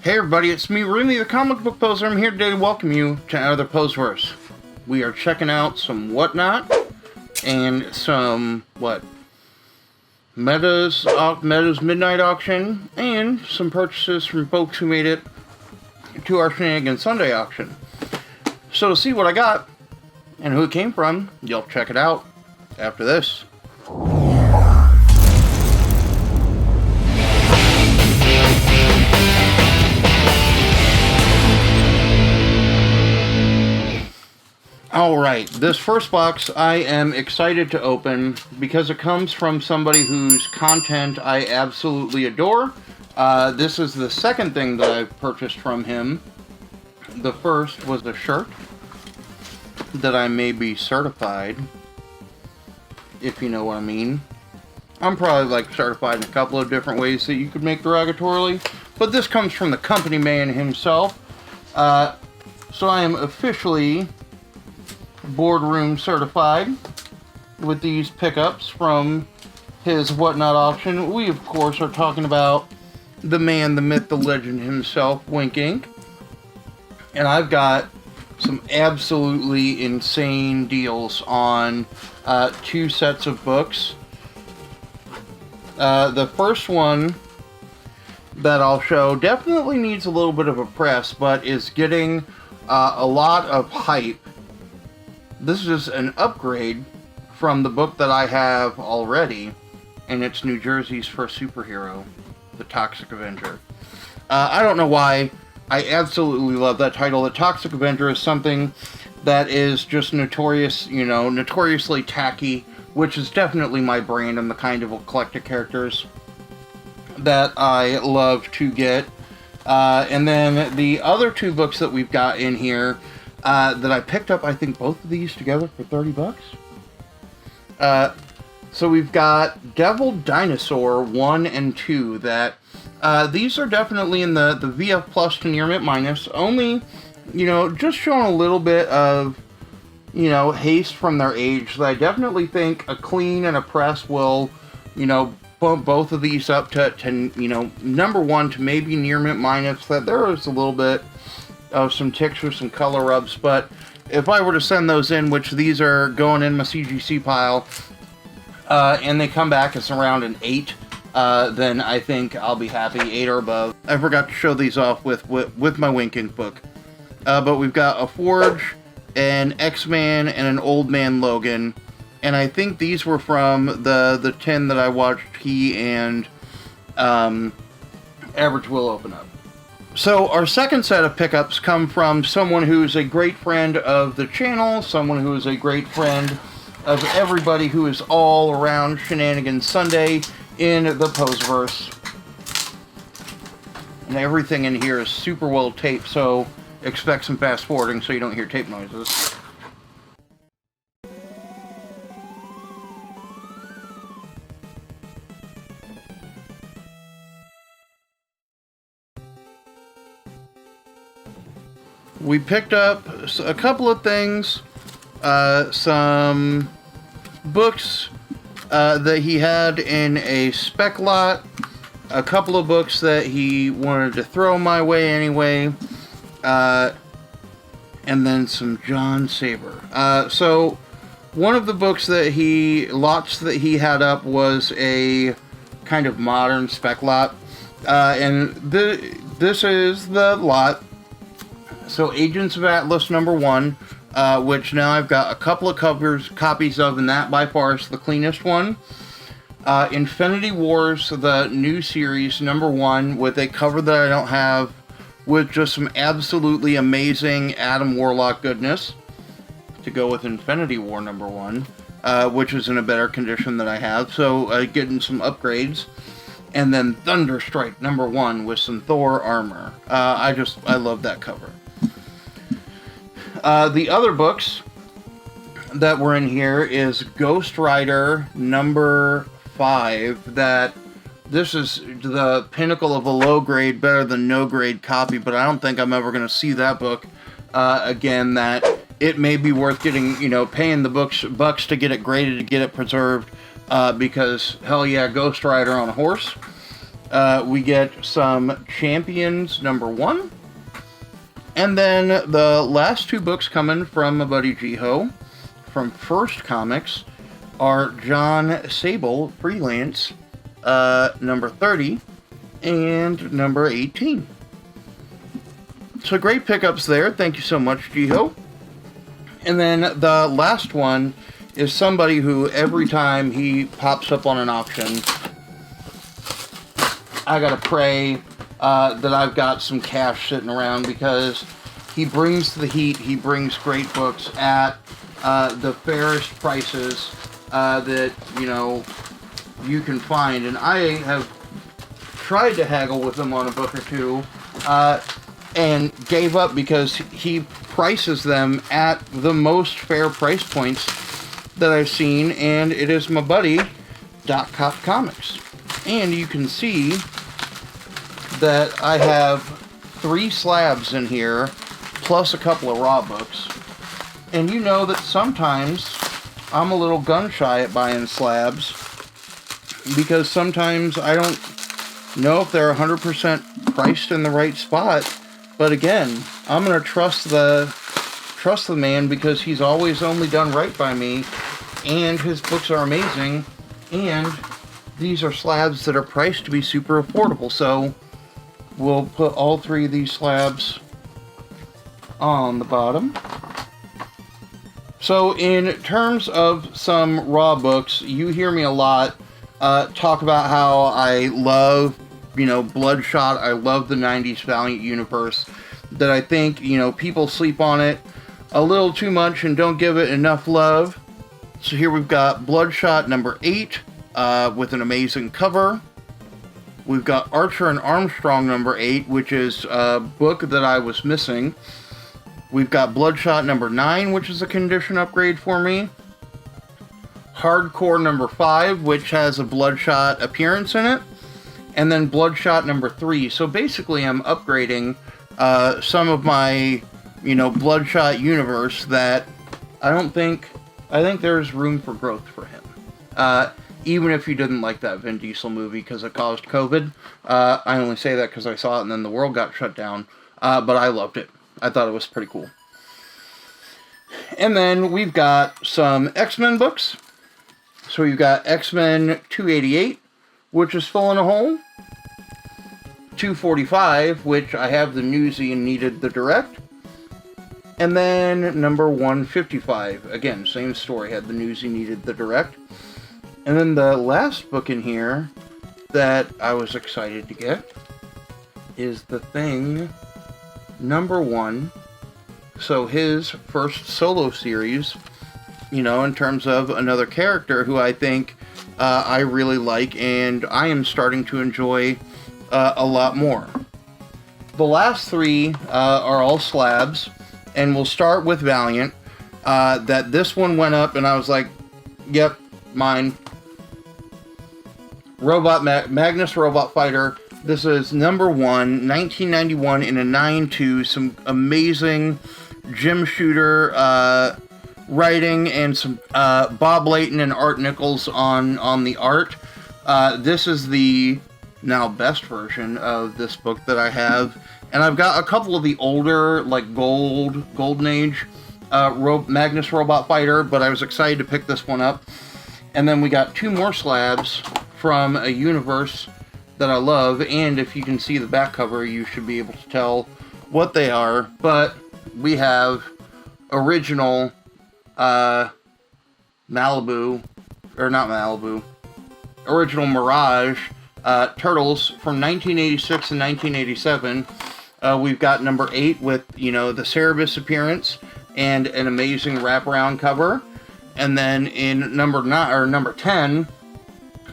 Hey everybody, it's me, Remy, the comic book poser. I'm here today to welcome you to another Poseverse. We are checking out some Whatnot and some, Meta's Midnight Auction, and some purchases from folks who made it to our Shenanigans Sunday auction. So to see what I got and who it came from, you'll check it out after this. Alright, this first box I am excited to open because it comes from somebody whose content I absolutely adore. This is the second thing that I've purchased from him. The first was a shirt that I may be certified, if you know what I mean. I'm probably certified in a couple of different ways that you could make derogatorily, but this comes from the company man himself. So I am officially boardroom certified with these pickups from his Whatnot auction. We of course are talking about the man, the myth, the legend himself, Wink Inc. And I've got some absolutely insane deals on two sets of books. The first one that I'll show definitely needs a little bit of a press, but is getting a lot of hype. This is an upgrade from the book that I have already, and it's New Jersey's first superhero, The Toxic Avenger. I don't know why. I absolutely love that title. The Toxic Avenger is something that is just notoriously tacky, which is definitely my brand and the kind of eclectic characters that I love to get. And then the other two books that we've got in here that I picked up, I think both of these together for 30 bucks. So we've got Devil Dinosaur 1 and 2 that these are definitely in the VF Plus to Near Mint Minus. Only, just showing a little bit of, haste from their age. So I definitely think a clean and a press will, bump both of these up to number one to maybe Near Mint Minus. That there is a little bit of some ticks or some color rubs, but if I were to send those in, which these are going in my CGC pile, and they come back as around an 8, then I think I'll be happy, 8 or above. I forgot to show these off with my Wink Inc book. But we've got a Forge, an X-Man, and an Old Man Logan, and I think these were from the 10 that I watched he and Average Will open up. So our second set of pickups come from someone who's a great friend of the channel, someone who is a great friend of everybody who is all around Shenanigans Sunday in the Poseverse. And everything in here is super well taped, so expect some fast forwarding so you don't hear tape noises. We picked up a couple of things, some books that he had in a spec lot, a couple of books that he wanted to throw my way anyway, and then some John Saber. So one of the books lots that he had up was a kind of modern spec lot, and this is the lot. So Agents of Atlas number 1, which now I've got a couple of copies of, and that by far is the cleanest one. Infinity Wars, the new series, number 1, with a cover that I don't have, with just some absolutely amazing Adam Warlock goodness to go with Infinity War number 1, which is in a better condition than I have, so getting some upgrades. And then Thunderstrike number 1 with some Thor armor. I love that cover. The other books that were in here is Ghost Rider number 5. That this is the pinnacle of a low grade, better than no grade copy, but I don't think I'm ever going to see that book again. That it may be worth getting, paying the bucks to get it graded, to get it preserved, because hell yeah, Ghost Rider on a horse. We get some Champions #1. And then the last 2 books coming from my buddy Jiho from First Comics are John Sable Freelance #30 and #18. So great pickups there. Thank you so much, Jiho. And then the last one is somebody who every time he pops up on an auction, I gotta pray that I've got some cash sitting around, because he brings the heat. He brings great books at the fairest prices that, you know, you can find. And I have tried to haggle with him on a book or two, and gave up because he prices them at the most fair price points that I've seen, and it is my buddy Dank Comics. And you can see that I have 3 slabs in here, plus a couple of raw books. And you know that sometimes I'm a little gun shy at buying slabs, because sometimes I don't know if they're 100% priced in the right spot. But again, I'm going to trust the man, because he's always only done right by me, and his books are amazing, and these are slabs that are priced to be super affordable. So we'll put all 3 of these slabs on the bottom. So in terms of some raw books, you hear me a lot talk about how I love, you know, Bloodshot. I love the 90s Valiant universe. That I think, you know, people sleep on it a little too much and don't give it enough love. So here we've got Bloodshot #8 with an amazing cover. We've got Archer and Armstrong #8, which is a book that I was missing. We've got Bloodshot #9, which is a condition upgrade for me. Hardcore #5, which has a Bloodshot appearance in it. And then Bloodshot #3. So basically I'm upgrading some of my, you know, Bloodshot universe that I think there's room for growth for him. Even if you didn't like that Vin Diesel movie because it caused COVID. I only say that because I saw it and then the world got shut down. But I loved it. I thought it was pretty cool. And then we've got some X-Men books. So we've got X-Men 288, which is filling a hole. 245, which I have the newsy and needed the direct. And then number 155. Again, same story. Had the newsy, needed the direct. And then the last book in here that I was excited to get is The Thing #1. So his first solo series, you know, in terms of another character who I think I really like and I am starting to enjoy a lot more. The last 3 are all slabs, and we'll start with Valiant. That this one went up and I was like, yep, mine. Magnus Robot Fighter. This is #1, 1991 in a 9.2. Some amazing Jim Shooter writing and some Bob Layton and Art Nichols on the art. This is the now best version of this book that I have. And I've got a couple of the older, like Golden Age Magnus Robot Fighter, but I was excited to pick this one up. And then we got 2 more slabs from a universe that I love, and if you can see the back cover, you should be able to tell what they are. But we have original original Mirage Turtles from 1986 and 1987. We've got number 8 with, you know, the Cerebus appearance and an amazing wraparound cover. And then in number 10,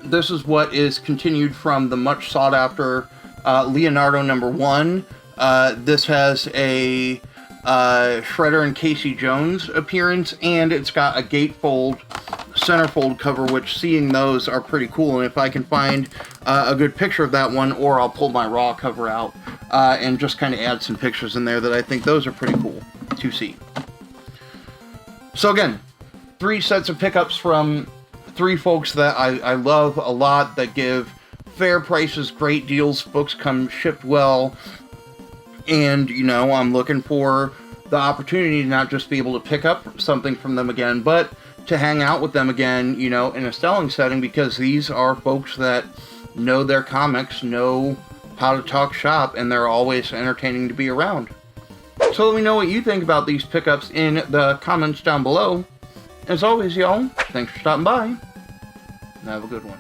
this is what is continued from the much sought after Leonardo #1. This has a Shredder and Casey Jones appearance, and it's got a gatefold centerfold cover, which seeing those are pretty cool. And if I can find a good picture of that one, or I'll pull my raw cover out and just kind of add some pictures in there, that I think those are pretty cool to see. So again, 3 sets of pickups from 3 folks that I love a lot, that give fair prices, great deals, books come shipped well, and, you know, I'm looking for the opportunity to not just be able to pick up something from them again, but to hang out with them again, you know, in a selling setting, because these are folks that know their comics, know how to talk shop, and they're always entertaining to be around. So let me know what you think about these pickups in the comments down below. As always, y'all, thanks for stopping by, and have a good one.